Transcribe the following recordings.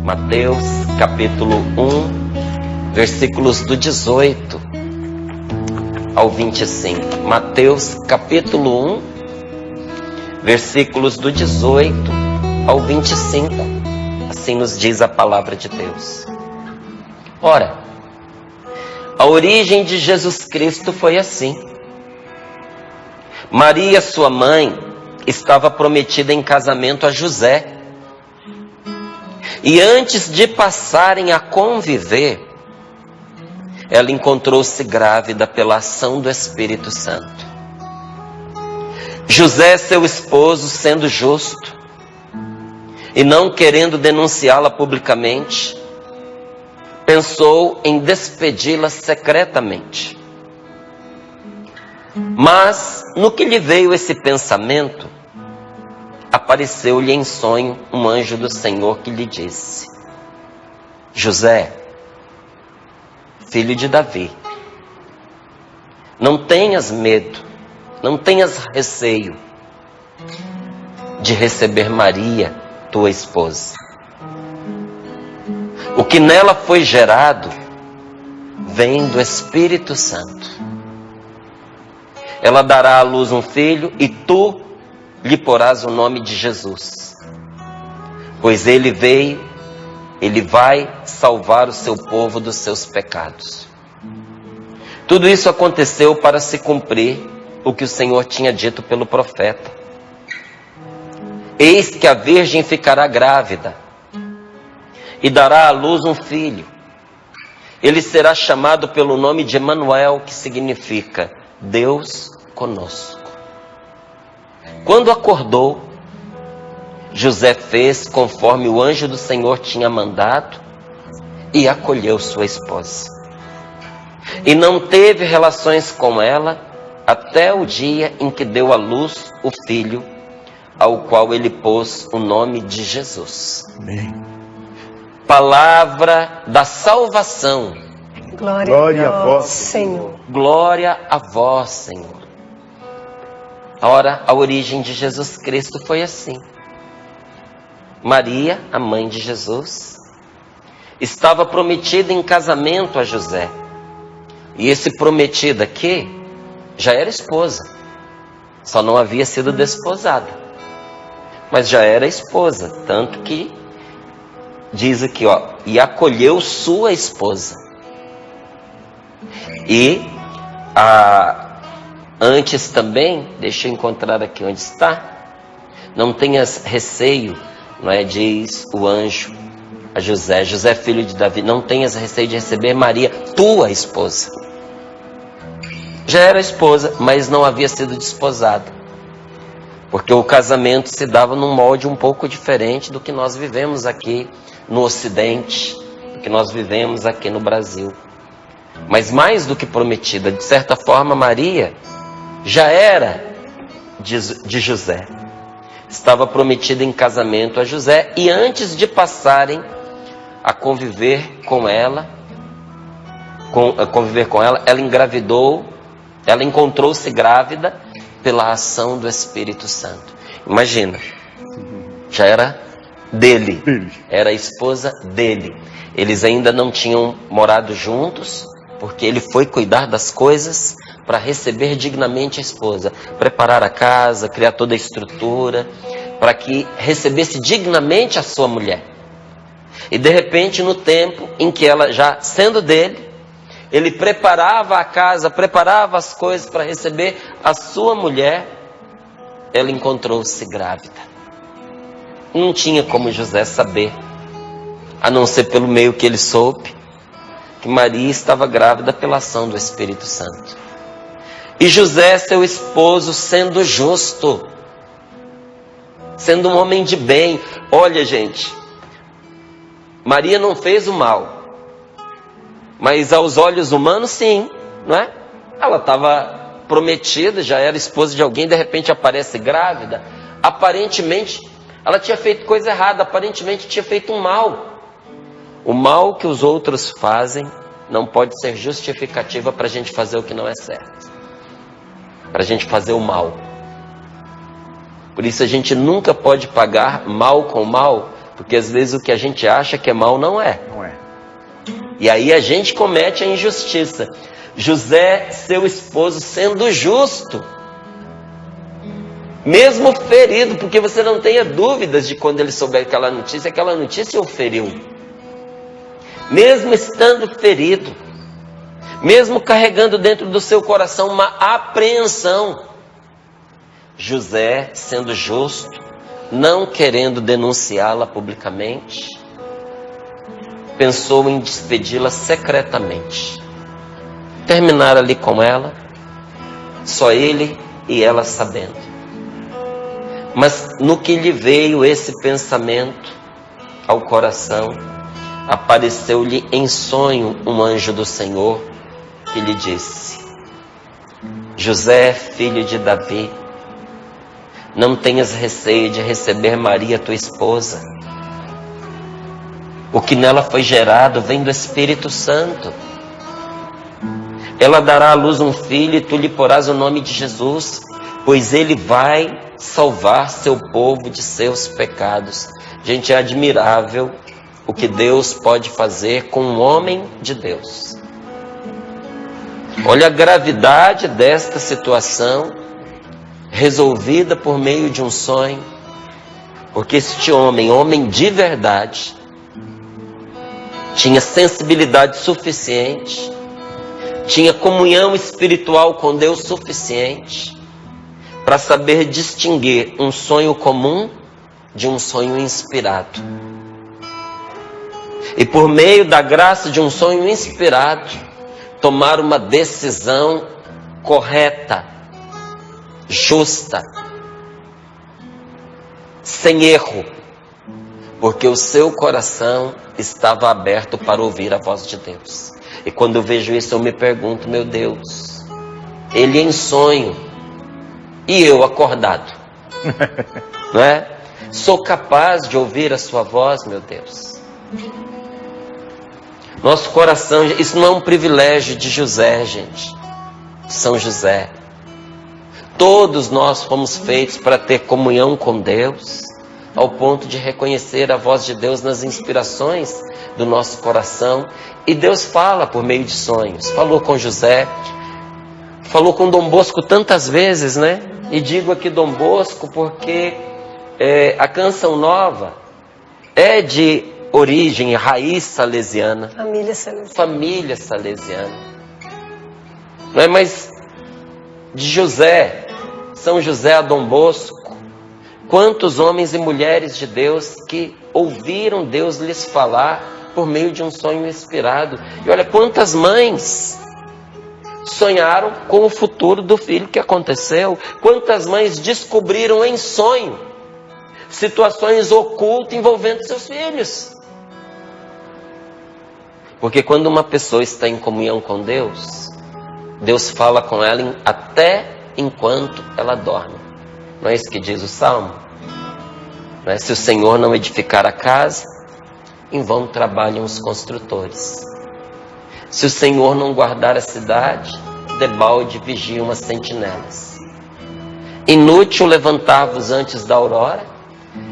Mateus capítulo 1, versículos do 18 ao 25. Mateus capítulo 1, versículos do 18 ao 25. Assim nos diz a palavra de Deus. Ora, a origem de Jesus Cristo foi assim. Maria, sua mãe, estava prometida em casamento a José. E antes de passarem a conviver, ela encontrou-se grávida pela ação do Espírito Santo. José, seu esposo, sendo justo e não querendo denunciá-la publicamente, pensou em despedi-la secretamente. Mas, no que lhe veio esse pensamento, apareceu-lhe em sonho um anjo do Senhor que lhe disse: José, filho de Davi, não tenhas medo, não tenhas receio de receber Maria, tua esposa. O que nela foi gerado vem do Espírito Santo. Ela dará à luz um filho e tu lhe porás o nome de Jesus, pois ele vai salvar o seu povo dos seus pecados. Tudo isso aconteceu para se cumprir o que o Senhor tinha dito pelo profeta: eis que a virgem ficará grávida e dará à luz um filho. Ele será chamado pelo nome de Emanuel, que significa Deus conosco. Quando acordou, José fez conforme o anjo do Senhor tinha mandado e acolheu sua esposa. E não teve relações com ela até o dia em que deu à luz o filho, ao qual ele pôs o nome de Jesus. Amém. Palavra da salvação. Glória a vós, Senhor. Glória a vós, Senhor. Ora, a origem de Jesus Cristo foi assim. Maria, a mãe de Jesus, estava prometida em casamento a José. E esse prometido aqui já era esposa, só não havia sido desposada, mas já era esposa, tanto que diz aqui, e acolheu sua esposa. E antes também, deixa eu encontrar aqui onde está, não tenhas receio, não é? Diz o anjo a José: José, filho de Davi, não tenhas receio de receber Maria, tua esposa. Já era esposa, mas não havia sido desposada, porque o casamento se dava num molde um pouco diferente do que nós vivemos aqui no Ocidente, do que nós vivemos aqui no Brasil. Mas mais do que prometida, de certa forma, Maria já era de José. Estava prometida em casamento a José, e antes de passarem a conviver com ela, ela engravidou, ela encontrou-se grávida pela ação do Espírito Santo. Imagina, já era dele, era a esposa dele. Eles ainda não tinham morado juntos, porque ele foi cuidar das coisas para receber dignamente a esposa, preparar a casa, criar toda a estrutura, para que recebesse dignamente a sua mulher. E de repente, no tempo em que ela já sendo dele, ele preparava a casa, preparava as coisas para receber a sua mulher, ela encontrou-se grávida. Não tinha como José saber, a não ser pelo meio que ele soube, que Maria estava grávida pela ação do Espírito Santo. E José, seu esposo, sendo justo, sendo um homem de bem. Olha, gente, Maria não fez o mal, mas aos olhos humanos, sim, não é? Ela estava prometida, já era esposa de alguém, de repente aparece grávida. Aparentemente, ela tinha feito coisa errada, aparentemente tinha feito um mal. O mal que os outros fazem não pode ser justificativa para a gente fazer o que não é certo, para a gente fazer o mal. Por isso a gente nunca pode pagar mal com mal, Porque às vezes o que a gente acha que é mal não é. Não é. E aí a gente comete a injustiça. José, seu esposo, sendo justo, mesmo ferido, porque você não tenha dúvidas de quando ele souber aquela notícia o feriu. Mesmo estando ferido, mesmo carregando dentro do seu coração uma apreensão, José, sendo justo, não querendo denunciá-la publicamente, pensou em despedi-la secretamente. Terminar ali com ela, só ele e ela sabendo. Mas no que lhe veio esse pensamento ao coração, apareceu-lhe em sonho um anjo do Senhor que lhe disse: José, filho de Davi, não tenhas receio de receber Maria, tua esposa. O que nela foi gerado vem do Espírito Santo. Ela dará à luz um filho e tu lhe porás o nome de Jesus, pois ele vai salvar seu povo de seus pecados. Gente, é admirável o que Deus pode fazer com um homem de Deus. Olha a gravidade desta situação, resolvida por meio de um sonho, porque este homem de verdade, tinha sensibilidade suficiente, tinha comunhão espiritual com Deus suficiente, para saber distinguir um sonho comum de um sonho inspirado. E por meio da graça de um sonho inspirado, tomar uma decisão correta, justa, sem erro, porque o seu coração estava aberto para ouvir a voz de Deus. E quando eu vejo isso, eu me pergunto: meu Deus, ele em sonho e eu acordado, não é? Sou capaz de ouvir a sua voz, meu Deus? Nosso coração, isso não é um privilégio de José, gente, São José. Todos nós fomos feitos para ter comunhão com Deus, ao ponto de reconhecer a voz de Deus nas inspirações do nosso coração. E Deus fala por meio de sonhos. Falou com José, falou com Dom Bosco tantas vezes, né? E digo aqui Dom Bosco porque a Canção Nova é de origem, raiz salesiana. Família salesiana. Não é? Mas de José, São José a Dom Bosco, quantos homens e mulheres de Deus que ouviram Deus lhes falar por meio de um sonho inspirado. E olha quantas mães sonharam com o futuro do filho que aconteceu. Quantas mães descobriram em sonho situações ocultas envolvendo seus filhos. Porque quando uma pessoa está em comunhão com Deus, Deus fala com ela até enquanto ela dorme. Não é isso que diz o Salmo? Não é? Se o Senhor não edificar a casa, em vão trabalham os construtores. Se o Senhor não guardar a cidade, debalde vigiam as sentinelas. Inútil levantar-vos antes da aurora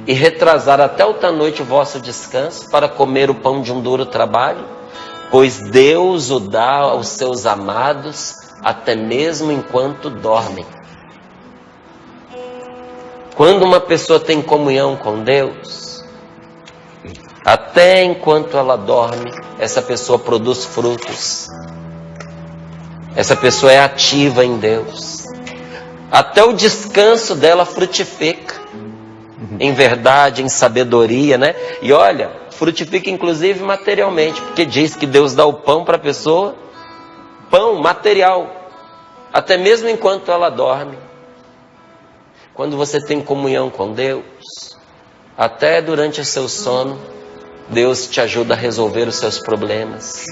e retrasar até outra noite o vosso descanso para comer o pão de um duro trabalho, pois Deus o dá aos seus amados até mesmo enquanto dormem. Quando uma pessoa tem comunhão com Deus, até enquanto ela dorme, essa pessoa produz frutos. Essa pessoa é ativa em Deus. Até o descanso dela frutifica. Em verdade, em sabedoria, né? E olha, frutifica inclusive materialmente, porque diz que Deus dá o pão para a pessoa, pão material, até mesmo enquanto ela dorme. Quando você tem comunhão com Deus, até durante o seu sono, Deus te ajuda a resolver os seus problemas.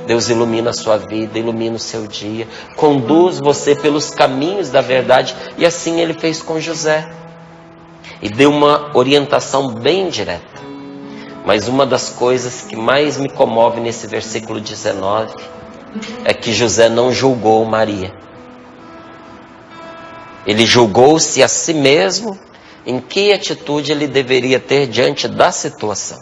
Deus ilumina a sua vida, ilumina o seu dia, conduz você pelos caminhos da verdade. E assim ele fez com José. E deu uma orientação bem direta. Mas uma das coisas que mais me comove nesse versículo 19 é que José não julgou Maria. Ele julgou-se a si mesmo em que atitude ele deveria ter diante da situação.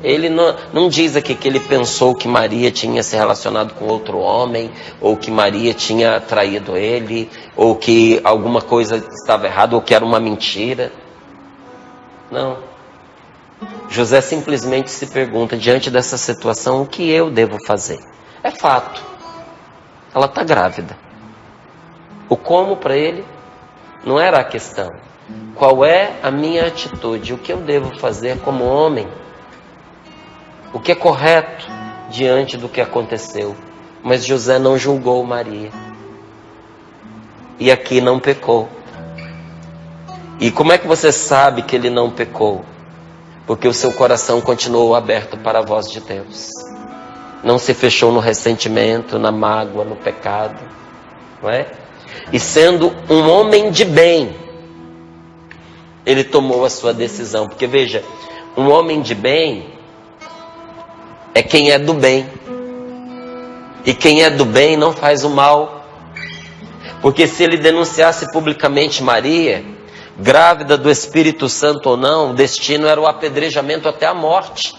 Ele não diz aqui que ele pensou que Maria tinha se relacionado com outro homem, ou que Maria tinha traído ele, ou que alguma coisa estava errada, ou que era uma mentira. Não. José simplesmente se pergunta, diante dessa situação, o que eu devo fazer? É fato. Ela está grávida. O como para ele não era a questão. Qual é a minha atitude? O que eu devo fazer como homem? O que é correto diante do que aconteceu? Mas José não julgou Maria. E aqui não pecou. E como é que você sabe que ele não pecou? Porque o seu coração continuou aberto para a voz de Deus. Não se fechou no ressentimento, na mágoa, no pecado. Não é? E sendo um homem de bem, ele tomou a sua decisão. Porque veja, um homem de bem é quem é do bem. E quem é do bem não faz o mal. Porque se ele denunciasse publicamente Maria, grávida do Espírito Santo ou não, o destino era o apedrejamento até a morte.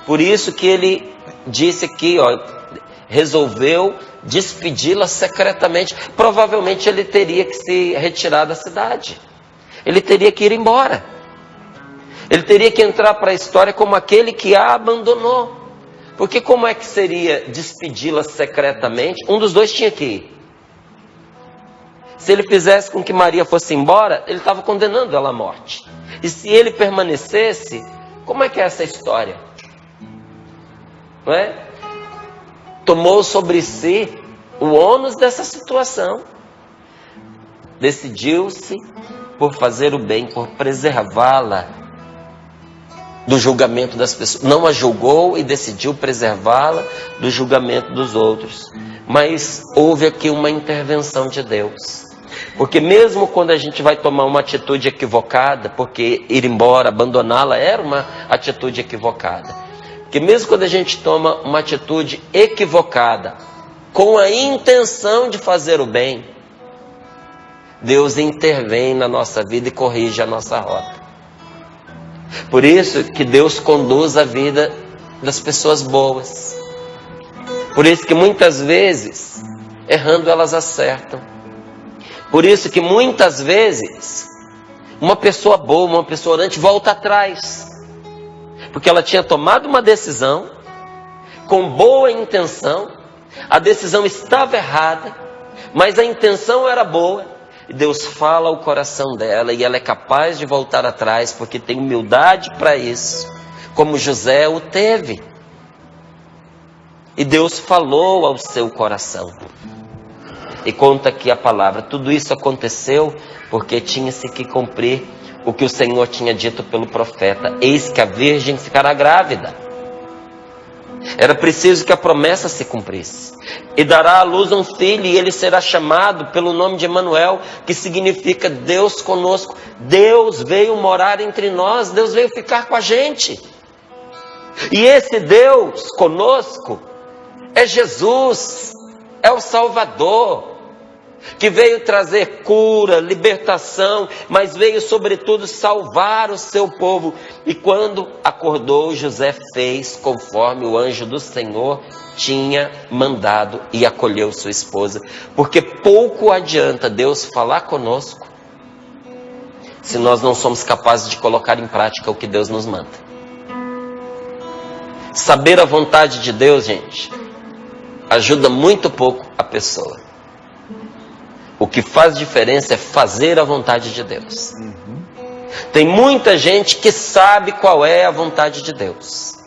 Por isso que ele disse aqui, resolveu despedi-la secretamente. Provavelmente ele teria que se retirar da cidade. Ele teria que ir embora. Ele teria que entrar para a história como aquele que a abandonou. Porque como é que seria despedi-la secretamente? Um dos dois tinha que ir. Se ele fizesse com que Maria fosse embora, ele estava condenando ela à morte. E se ele permanecesse, como é que é essa história? Não é? Tomou sobre si o ônus dessa situação. Decidiu-se por fazer o bem, por preservá-la do julgamento das pessoas. Não a julgou e decidiu preservá-la do julgamento dos outros. Mas houve aqui uma intervenção de Deus. Porque mesmo quando a gente vai tomar uma atitude equivocada, porque ir embora, abandoná-la era uma atitude equivocada. Porque mesmo quando a gente toma uma atitude equivocada, com a intenção de fazer o bem, Deus intervém na nossa vida e corrige a nossa rota. Por isso que Deus conduz a vida das pessoas boas. Por isso que muitas vezes, errando, elas acertam. Por isso que muitas vezes, uma pessoa boa, uma pessoa orante, volta atrás. Porque ela tinha tomado uma decisão, com boa intenção, a decisão estava errada, mas a intenção era boa. E Deus fala ao coração dela e ela é capaz de voltar atrás, porque tem humildade para isso, como José o teve. E Deus falou ao seu coração. E conta aqui a palavra, tudo isso aconteceu porque tinha-se que cumprir o que o Senhor tinha dito pelo profeta: eis que a virgem ficará grávida. Era preciso que a promessa se cumprisse. E dará à luz um filho, e ele será chamado pelo nome de Emanuel, que significa Deus conosco. Deus veio morar entre nós, Deus veio ficar com a gente. E esse Deus conosco é Jesus, é o Salvador, que veio trazer cura, libertação, mas veio sobretudo salvar o seu povo. E quando acordou, José fez conforme o anjo do Senhor tinha mandado e acolheu sua esposa. Porque pouco adianta Deus falar conosco se nós não somos capazes de colocar em prática o que Deus nos manda. Saber a vontade de Deus, gente, ajuda muito pouco a pessoa. O que faz diferença é fazer a vontade de Deus. Tem muita gente que sabe qual é a vontade de Deus.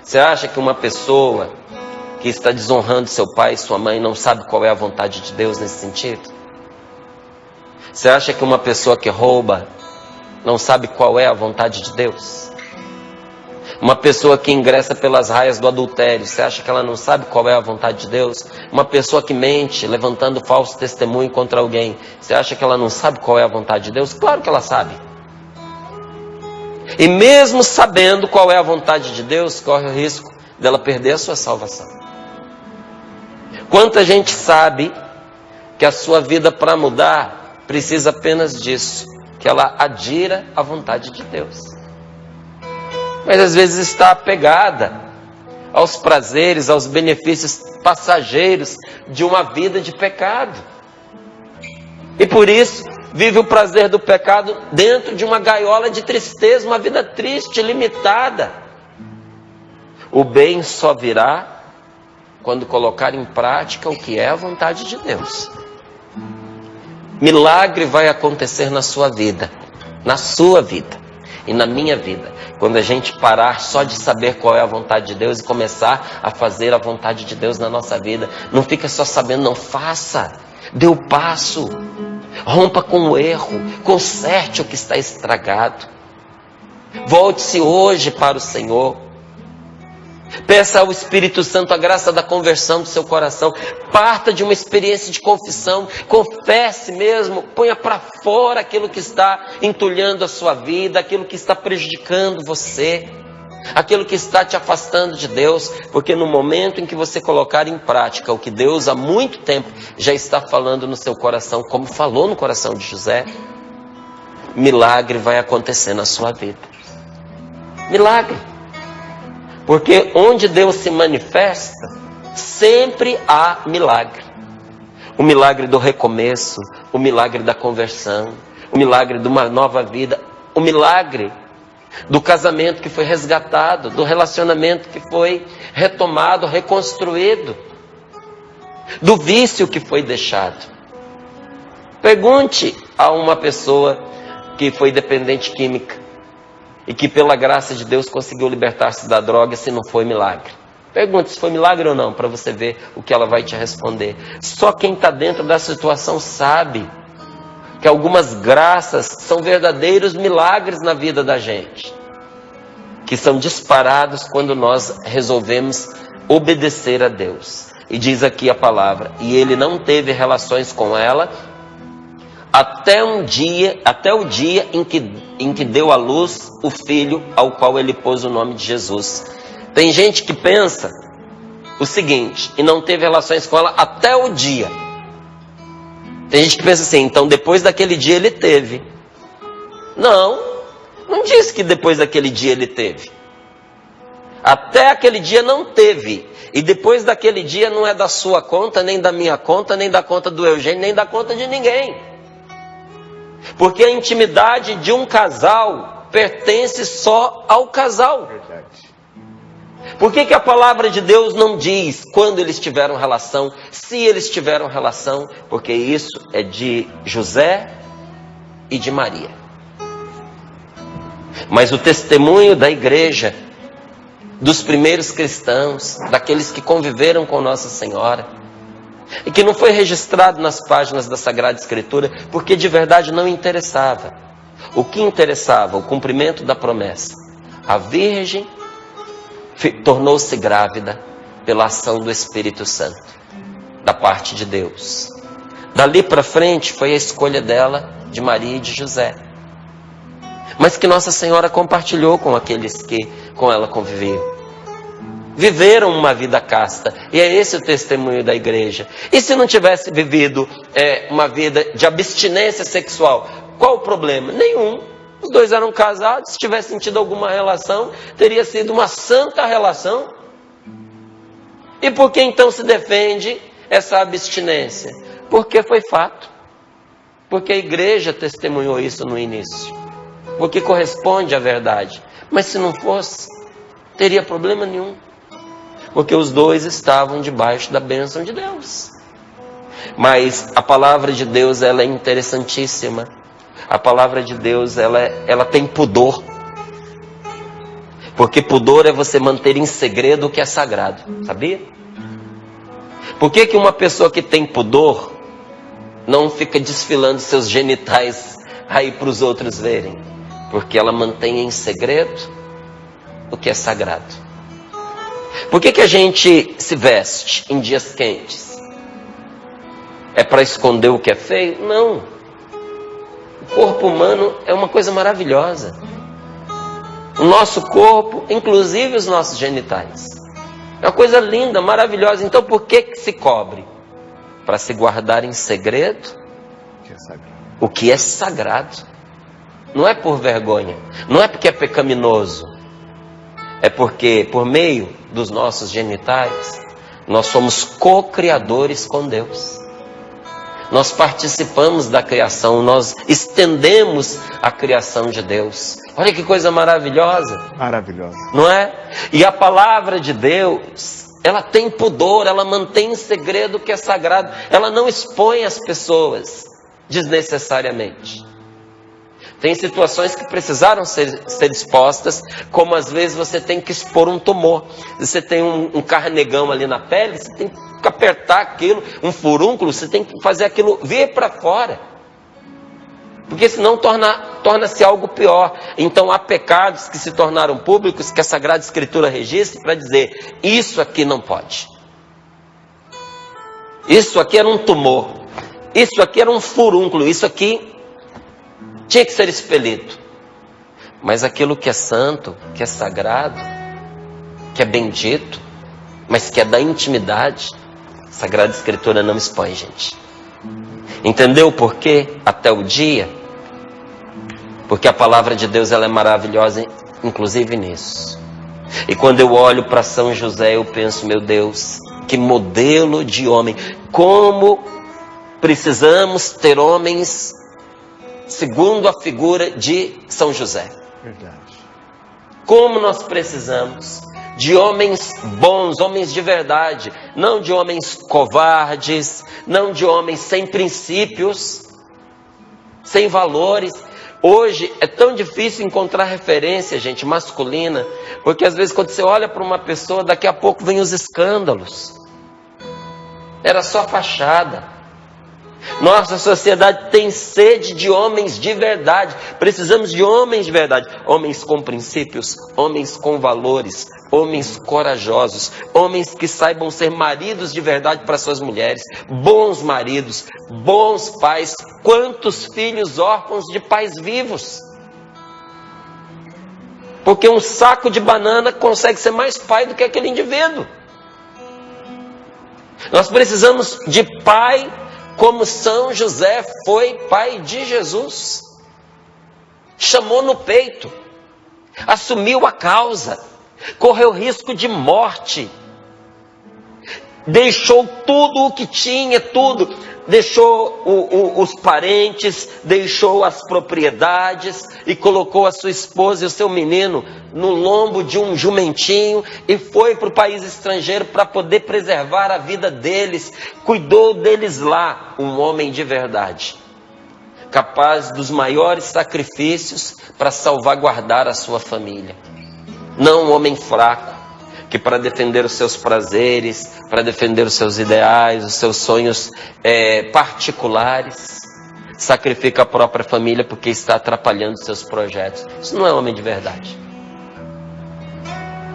Você acha que uma pessoa que está desonrando seu pai e sua mãe não sabe qual é a vontade de Deus nesse sentido? Você acha que uma pessoa que rouba não sabe qual é a vontade de Deus? Uma pessoa que ingressa pelas raias do adultério, você acha que ela não sabe qual é a vontade de Deus? Uma pessoa que mente, levantando falso testemunho contra alguém, você acha que ela não sabe qual é a vontade de Deus? Claro que ela sabe. E mesmo sabendo qual é a vontade de Deus, corre o risco dela perder a sua salvação. Quanta gente sabe que a sua vida para mudar precisa apenas disso, que ela adira à vontade de Deus. Mas às vezes está apegada aos prazeres, aos benefícios passageiros de uma vida de pecado. E por isso vive o prazer do pecado dentro de uma gaiola de tristeza, uma vida triste, limitada. O bem só virá quando colocar em prática o que é a vontade de Deus. Milagre vai acontecer na sua vida, e na minha vida, quando a gente parar só de saber qual é a vontade de Deus e começar a fazer a vontade de Deus na nossa vida. Não fica só sabendo, não, faça, dê o passo, rompa com o erro, conserte o que está estragado, volte-se hoje para o Senhor. Peça ao Espírito Santo a graça da conversão do seu coração. Parta de uma experiência de confissão. Confesse mesmo. Ponha para fora aquilo que está entulhando a sua vida, aquilo que está prejudicando você, aquilo que está te afastando de Deus. Porque no momento em que você colocar em prática o que Deus há muito tempo já está falando no seu coração, como falou no coração de José, milagre vai acontecer na sua vida. Milagre. Porque onde Deus se manifesta, sempre há milagre. O milagre do recomeço, o milagre da conversão, o milagre de uma nova vida, o milagre do casamento que foi resgatado, do relacionamento que foi retomado, reconstruído, do vício que foi deixado. Pergunte a uma pessoa que foi dependente química e que pela graça de Deus conseguiu libertar-se da droga, se não foi milagre. Pergunte se foi milagre ou não, para você ver o que ela vai te responder. Só quem está dentro da situação sabe que algumas graças são verdadeiros milagres na vida da gente, que são disparados quando nós resolvemos obedecer a Deus. E diz aqui a palavra, e ele não teve relações com ela até o dia em que deu à luz o filho ao qual ele pôs o nome de Jesus. Tem gente que pensa o seguinte, e não teve relações com ela até o dia. Tem gente que pensa assim, então depois daquele dia ele teve. Não diz que depois daquele dia ele teve. Até aquele dia não teve. E depois daquele dia não é da sua conta, nem da minha conta, nem da conta do Eugênio, nem da conta de ninguém. Porque a intimidade de um casal pertence só ao casal. Por que a palavra de Deus não diz quando eles tiveram relação, se eles tiveram relação? Porque isso é de José e de Maria. Mas o testemunho da igreja, dos primeiros cristãos, daqueles que conviveram com Nossa Senhora, e que não foi registrado nas páginas da Sagrada Escritura, porque de verdade não interessava. O que interessava? O cumprimento da promessa. A virgem tornou-se grávida pela ação do Espírito Santo, da parte de Deus. Dali para frente foi a escolha dela, de Maria e de José, mas que Nossa Senhora compartilhou com aqueles que com ela conviviam. Viveram uma vida casta, e é esse o testemunho da igreja. E se não tivesse vivido uma vida de abstinência sexual, qual o problema? Nenhum. Os dois eram casados, se tivessem tido alguma relação, teria sido uma santa relação. E por que então se defende essa abstinência? Porque foi fato. Porque a igreja testemunhou isso no início. Porque corresponde à verdade. Mas se não fosse, teria problema nenhum. Porque os dois estavam debaixo da bênção de Deus. Mas a palavra de Deus, ela é interessantíssima. A palavra de Deus, ela tem pudor. Porque pudor é você manter em segredo o que é sagrado. Sabia? Por que uma pessoa que tem pudor não fica desfilando seus genitais aí para os outros verem? Porque ela mantém em segredo o que é sagrado. Por que a gente se veste em dias quentes? É para esconder o que é feio? Não. O corpo humano é uma coisa maravilhosa. O nosso corpo, inclusive os nossos genitais, é uma coisa linda, maravilhosa. Então por que se cobre? Para se guardar em segredo o que é sagrado. Não é por vergonha, não é porque é pecaminoso, é porque por meio dos nossos genitais, nós somos co-criadores com Deus. Nós participamos da criação, nós estendemos a criação de Deus. Olha que coisa maravilhosa. Maravilhosa. Não é? E a palavra de Deus, ela tem pudor, ela mantém em segredo o que é sagrado. Ela não expõe as pessoas desnecessariamente. Tem situações que precisaram ser expostas, como às vezes você tem que expor um tumor. Você tem um carnegão ali na pele, você tem que apertar aquilo, um furúnculo, você tem que fazer aquilo vir para fora. Porque senão torna-se algo pior. Então há pecados que se tornaram públicos, que a Sagrada Escritura registra para dizer, isso aqui não pode. Isso aqui era um tumor. Isso aqui era um furúnculo. Isso aqui tinha que ser expelido. Mas aquilo que é santo, que é sagrado, que é bendito, mas que é da intimidade, a Sagrada Escritura não expõe, gente. Entendeu por quê? Até o dia. Porque a palavra de Deus, ela é maravilhosa, inclusive nisso. E quando eu olho para São José, eu penso, meu Deus, que modelo de homem. Como precisamos ter homens segundo a figura de São José. Verdade. Como nós precisamos de homens bons, homens de verdade, não de homens covardes, não de homens sem princípios, sem valores. Hoje é tão difícil encontrar referência, gente, masculina, porque às vezes quando você olha para uma pessoa, daqui a pouco vem os escândalos. Era só fachada. Nossa sociedade tem sede de homens de verdade. Precisamos de homens de verdade. Homens com princípios, homens com valores, homens corajosos, homens que saibam ser maridos de verdade para suas mulheres, bons maridos, bons pais. Quantos filhos órfãos de pais vivos? Porque um saco de banana consegue ser mais pai do que aquele indivíduo. Nós precisamos de pai como São José foi pai de Jesus. Chamou no peito, assumiu a causa, correu risco de morte, deixou tudo o que tinha, tudo. Deixou os parentes, deixou as propriedades e colocou a sua esposa e o seu menino no lombo de um jumentinho e foi para o país estrangeiro para poder preservar a vida deles. Cuidou deles lá, um homem de verdade, capaz dos maiores sacrifícios para salvaguardar a sua família. Não um homem fraco, que para defender os seus prazeres, para defender os seus ideais, os seus sonhos particulares, sacrifica a própria família porque está atrapalhando os seus projetos. Isso não é homem de verdade.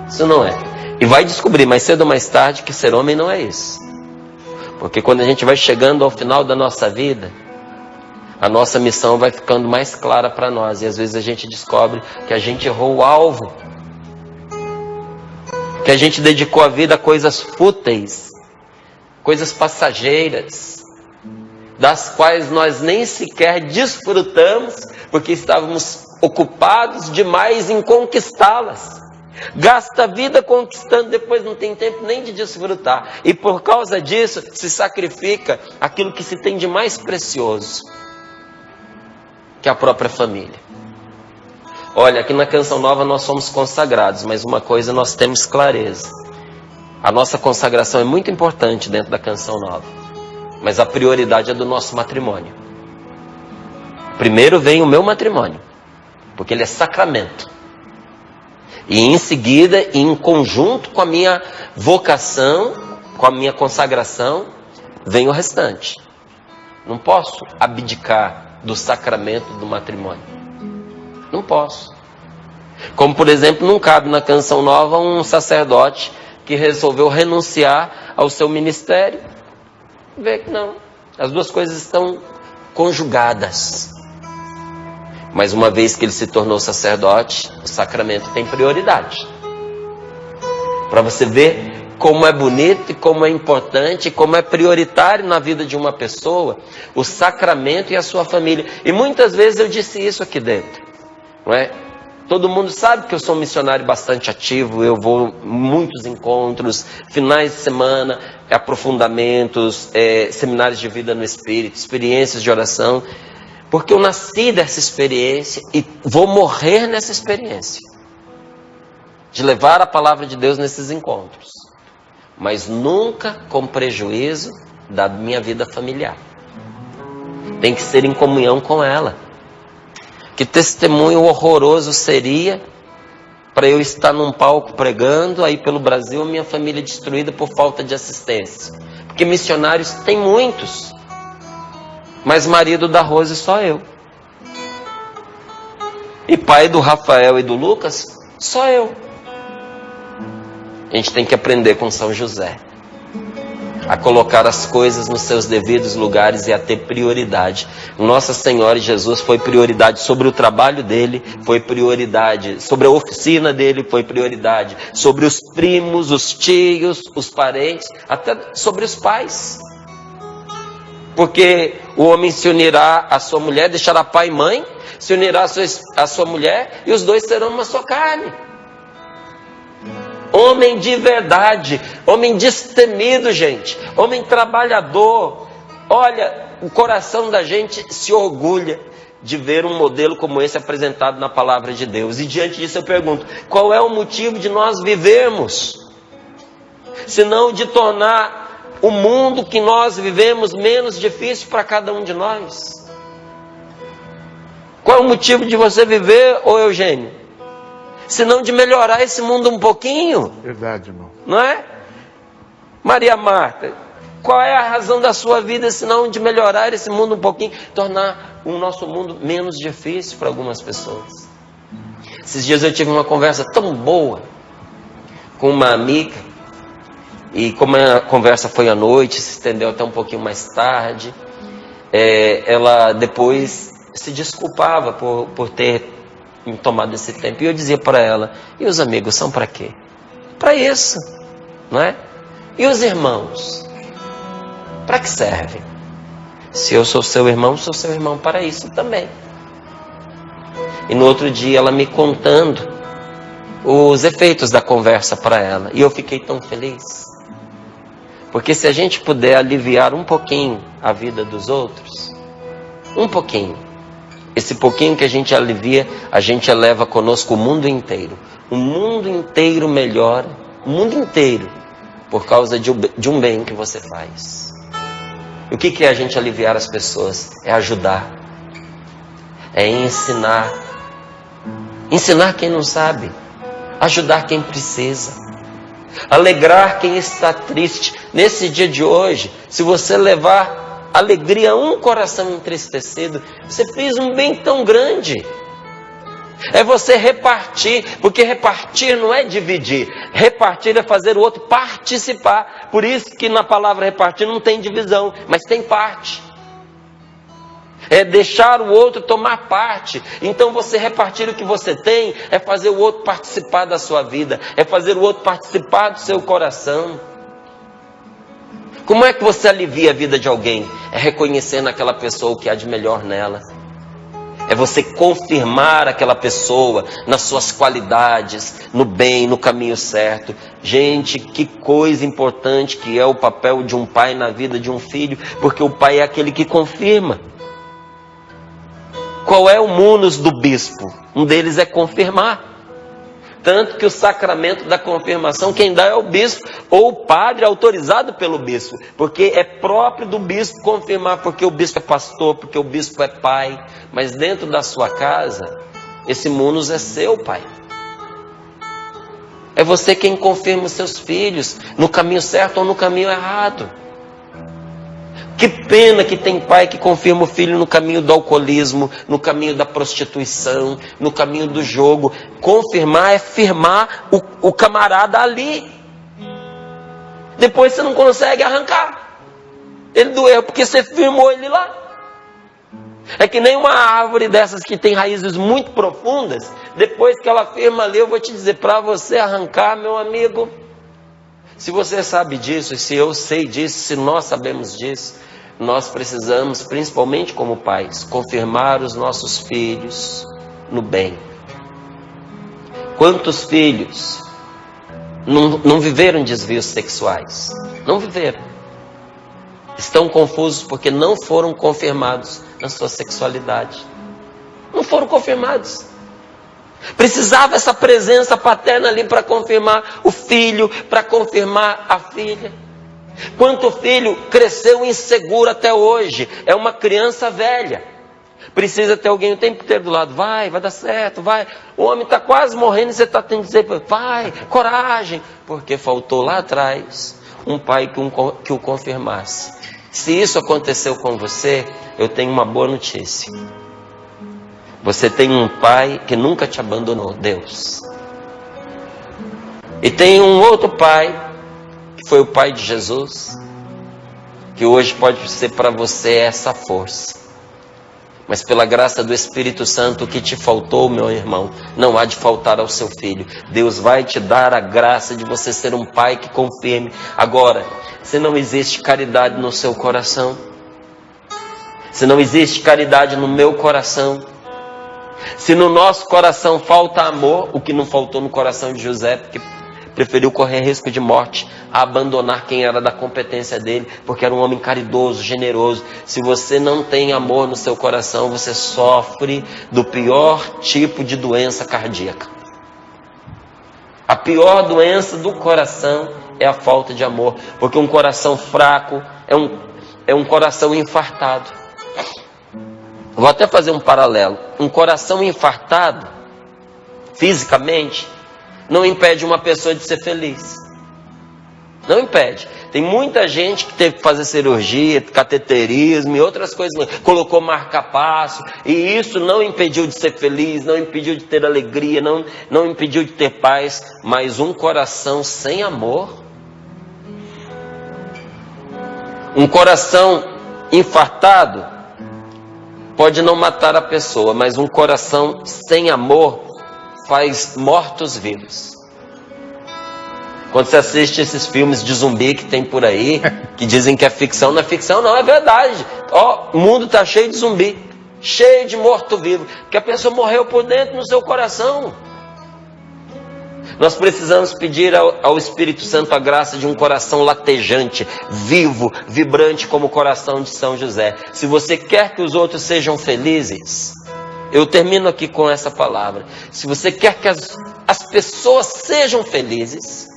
Isso não é. E vai descobrir mais cedo ou mais tarde que ser homem não é isso. Porque quando a gente vai chegando ao final da nossa vida, a nossa missão vai ficando mais clara para nós. E às vezes a gente descobre que a gente errou o alvo. Que a gente dedicou a vida a coisas fúteis, coisas passageiras, das quais nós nem sequer desfrutamos, porque estávamos ocupados demais em conquistá-las. Gasta a vida conquistando, depois não tem tempo nem de desfrutar. E por causa disso, se sacrifica aquilo que se tem de mais precioso, que é a própria família. Olha, aqui na Canção Nova nós somos consagrados, mas uma coisa nós temos clareza. A nossa consagração é muito importante dentro da Canção Nova, mas a prioridade é do nosso matrimônio. Primeiro vem o meu matrimônio, porque ele é sacramento. E em seguida, em conjunto com a minha vocação, com a minha consagração, vem o restante. Não posso abdicar do sacramento do matrimônio. Não posso. Como, por exemplo, não cabe na Canção Nova um sacerdote que resolveu renunciar ao seu ministério. Vê que não. As duas coisas estão conjugadas. Mas uma vez que ele se tornou sacerdote, o sacramento tem prioridade. Para você ver como é bonito e como é importante, como é prioritário na vida de uma pessoa, o sacramento e a sua família. E muitas vezes eu disse isso aqui dentro, não é? Todo mundo sabe que eu sou um missionário bastante ativo, eu vou em muitos encontros, finais de semana, aprofundamentos, seminários de vida no Espírito, experiências de oração, porque eu nasci dessa experiência e vou morrer nessa experiência, de levar a palavra de Deus nesses encontros, mas nunca com prejuízo da minha vida familiar. Tem que ser em comunhão com ela. Que testemunho horroroso seria para eu estar num palco pregando, aí pelo Brasil, a minha família destruída por falta de assistência. Porque missionários tem muitos, mas marido da Rose só eu. E pai do Rafael e do Lucas, só eu. A gente tem que aprender com São José a colocar as coisas nos seus devidos lugares e a ter prioridade. Nossa Senhora e Jesus foi prioridade sobre o trabalho dele, foi prioridade sobre a oficina dele, foi prioridade sobre os primos, os tios, os parentes, até sobre os pais. Porque o homem se unirá à sua mulher, deixará pai e mãe, se unirá à sua mulher e os dois serão uma só carne. Homem de verdade, homem destemido, gente, homem trabalhador. Olha, o coração da gente se orgulha de ver um modelo como esse apresentado na palavra de Deus. E diante disso eu pergunto, qual é o motivo de nós vivermos? Senão de tornar o mundo que nós vivemos menos difícil para cada um de nós. Qual é o motivo de você viver, ô Eugênio? Senão de melhorar esse mundo um pouquinho. Verdade, irmão. Não é? Maria Marta, qual é a razão da sua vida, senão de melhorar esse mundo um pouquinho, tornar o nosso mundo menos difícil para algumas pessoas? Esses dias eu tive uma conversa tão boa com uma amiga, e como a conversa foi à noite, se estendeu até um pouquinho mais tarde, ela depois se desculpava por ter me tomado esse tempo. E eu dizia para ela, e os amigos são para quê? Para isso, não é? E os irmãos? Para que servem? Se eu sou seu irmão para isso também. E no outro dia ela me contando os efeitos da conversa para ela. E eu fiquei tão feliz. Porque se a gente puder aliviar um pouquinho a vida dos outros, um pouquinho, esse pouquinho que a gente alivia, a gente eleva conosco o mundo inteiro. O mundo inteiro melhora, o mundo inteiro, por causa de um bem que você faz. E o que é a gente aliviar as pessoas? É ajudar, é ensinar. Ensinar quem não sabe, ajudar quem precisa, alegrar quem está triste. Nesse dia de hoje, se você levar alegria a um coração entristecido, você fez um bem tão grande. É você repartir, porque repartir não é dividir, repartir é fazer o outro participar. Por isso que na palavra repartir não tem divisão, mas tem parte. É deixar o outro tomar parte. Então você repartir o que você tem é fazer o outro participar da sua vida, é fazer o outro participar do seu coração. Como é que você alivia a vida de alguém? É reconhecer naquela pessoa o que há de melhor nela. É você confirmar aquela pessoa nas suas qualidades, no bem, no caminho certo. Gente, que coisa importante que é o papel de um pai na vida de um filho, porque o pai é aquele que confirma. Qual é o munus do bispo? Um deles é confirmar. Tanto que o sacramento da confirmação, quem dá é o bispo, ou o padre autorizado pelo bispo. Porque é próprio do bispo confirmar, porque o bispo é pastor, porque o bispo é pai. Mas dentro da sua casa, esse munus é seu, pai. É você quem confirma os seus filhos, no caminho certo ou no caminho errado. Que pena que tem pai que confirma o filho no caminho do alcoolismo, no caminho da prostituição, no caminho do jogo. Confirmar é firmar o camarada ali. Depois você não consegue arrancar ele do erro, porque você firmou ele lá. É que nem uma árvore dessas que tem raízes muito profundas. Depois que ela firma ali, eu vou te dizer, para você arrancar, meu amigo, Se você sabe disso, se eu sei disso, se nós sabemos disso, nós precisamos, principalmente como pais, confirmar os nossos filhos no bem. Quantos filhos não viveram desvios sexuais? Não viveram. Estão confusos porque não foram confirmados na sua sexualidade. Não foram confirmados. Precisava essa presença paterna ali para confirmar o filho, para confirmar a filha. Quanto filho cresceu inseguro até hoje, é uma criança velha. Precisa ter alguém o tempo inteiro do lado, vai dar certo, vai. O homem está quase morrendo e você está tendo que dizer, vai, coragem. Porque faltou lá atrás um pai que o confirmasse. Se isso aconteceu com você, eu tenho uma boa notícia. Você tem um pai que nunca te abandonou, Deus. E tem um outro pai, que foi o pai de Jesus, que hoje pode ser para você essa força. Mas pela graça do Espírito Santo, o que te faltou, meu irmão, não há de faltar ao seu filho. Deus vai te dar a graça de você ser um pai que confirme. Agora, se não existe caridade no seu coração, se não existe caridade no meu coração, se no nosso coração falta amor, o que não faltou no coração de José, porque preferiu correr risco de morte a abandonar quem era da competência dele, porque era um homem caridoso, generoso. Se você não tem amor no seu coração, você sofre do pior tipo de doença cardíaca. A pior doença do coração é a falta de amor, porque um coração fraco é um coração infartado. Vou até fazer um paralelo. Um coração infartado, fisicamente, não impede uma pessoa de ser feliz. Não impede. Tem muita gente que teve que fazer cirurgia, cateterismo e outras coisas, colocou marca-passo, e isso não impediu de ser feliz, não impediu de ter alegria, não impediu de ter paz. Mas um coração sem amor, um coração infartado, pode não matar a pessoa, mas um coração sem amor faz mortos-vivos. Quando você assiste esses filmes de zumbi que tem por aí, que dizem que é ficção, não é ficção, não, é verdade. O mundo está cheio de zumbi, cheio de morto-vivo, que a pessoa morreu por dentro no seu coração. Nós precisamos pedir ao Espírito Santo a graça de um coração latejante, vivo, vibrante como o coração de São José. Se você quer que os outros sejam felizes, eu termino aqui com essa palavra. Se você quer que as pessoas sejam felizes,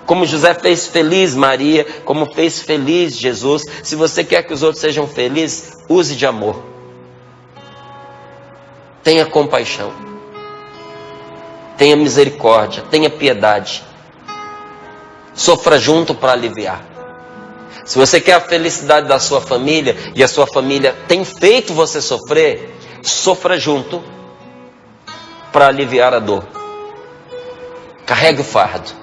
como José fez feliz Maria, como fez feliz Jesus, se você quer que os outros sejam felizes, use de amor. Tenha compaixão. Tenha misericórdia, tenha piedade. Sofra junto para aliviar. Se você quer a felicidade da sua família e a sua família tem feito você sofrer, sofra junto para aliviar a dor. Carregue o fardo.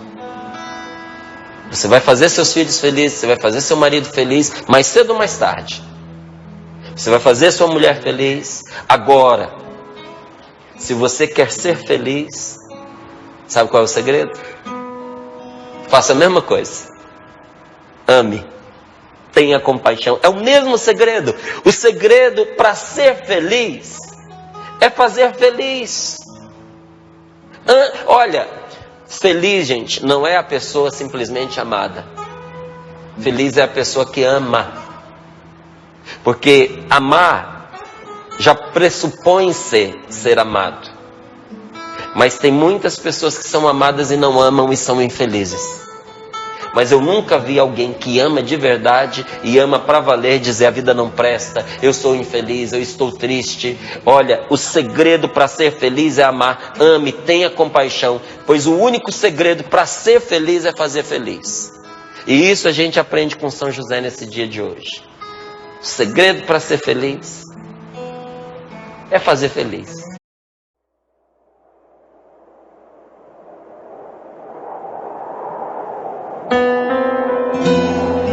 Você vai fazer seus filhos felizes, você vai fazer seu marido feliz, mais cedo ou mais tarde. Você vai fazer sua mulher feliz. Agora, se você quer ser feliz, sabe qual é o segredo? Faça a mesma coisa. Ame. Tenha compaixão. É o mesmo segredo. O segredo para ser feliz é fazer feliz. Olha, feliz, gente, não é a pessoa simplesmente amada. Feliz é a pessoa que ama. Porque amar já pressupõe ser amado. Mas tem muitas pessoas que são amadas e não amam e são infelizes. Mas eu nunca vi alguém que ama de verdade e ama para valer dizer: a vida não presta, eu sou infeliz, eu estou triste. Olha, o segredo para ser feliz é amar. Ame, tenha compaixão, pois o único segredo para ser feliz é fazer feliz. E isso a gente aprende com São José nesse dia de hoje. O segredo para ser feliz é fazer feliz.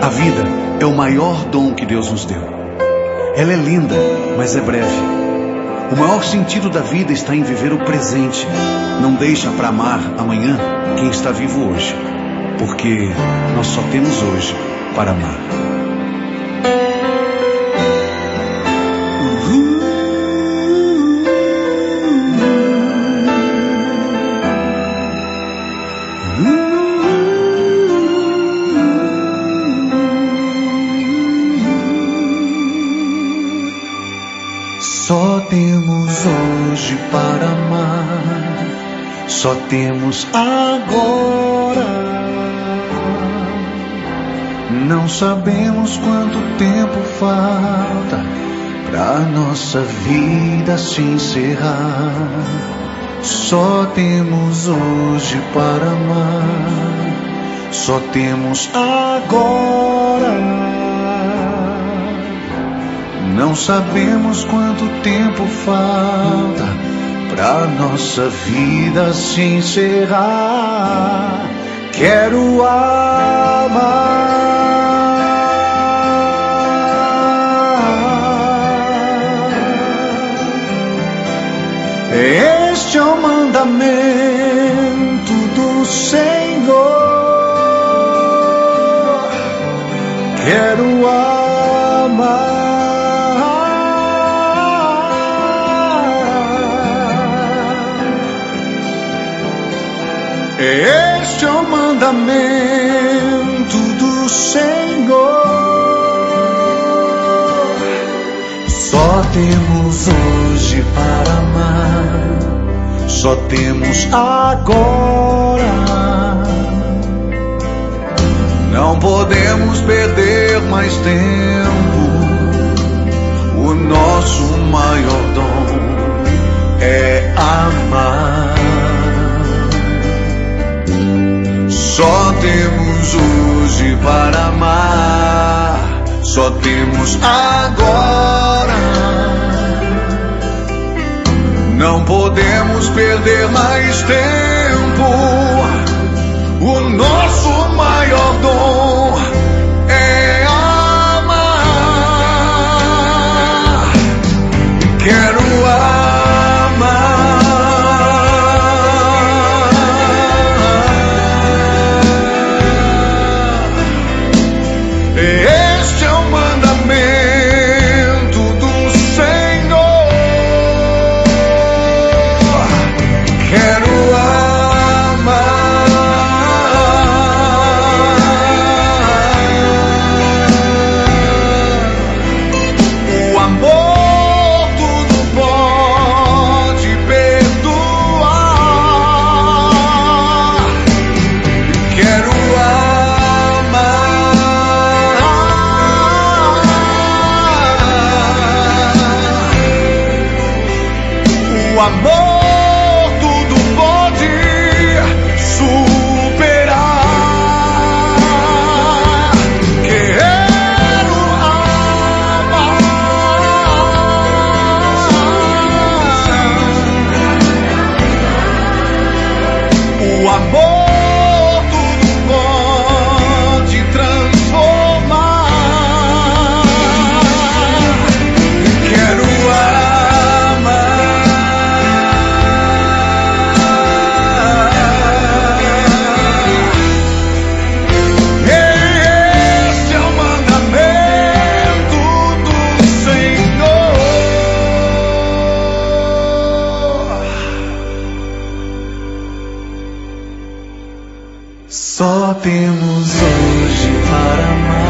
A vida é o maior dom que Deus nos deu. Ela é linda, mas é breve. O maior sentido da vida está em viver o presente. Não deixa para amar amanhã quem está vivo hoje. porque nós só temos hoje para amar. Só temos hoje para amar, só temos agora. Não sabemos quanto tempo falta pra nossa vida se encerrar. Só temos hoje para amar, só temos agora. Não sabemos quanto tempo falta pra nossa vida se encerrar. Quero amar. Este é o mandamento do Senhor. Quero amar. Este é o mandamento do Senhor. Só temos hoje para amar, só temos agora. Não podemos perder mais tempo. O nosso maior dom é amar. Só temos hoje para amar, só temos agora. Não podemos perder mais tempo. O nosso maior dom é amar. Quero amar. Este é o mandamento do Senhor. Quero amar. O amor tudo pode perdoar. Quero o amor tudo pode superar. Quero amar. O amor tudo pode transformar. Quero só temos hoje para amar.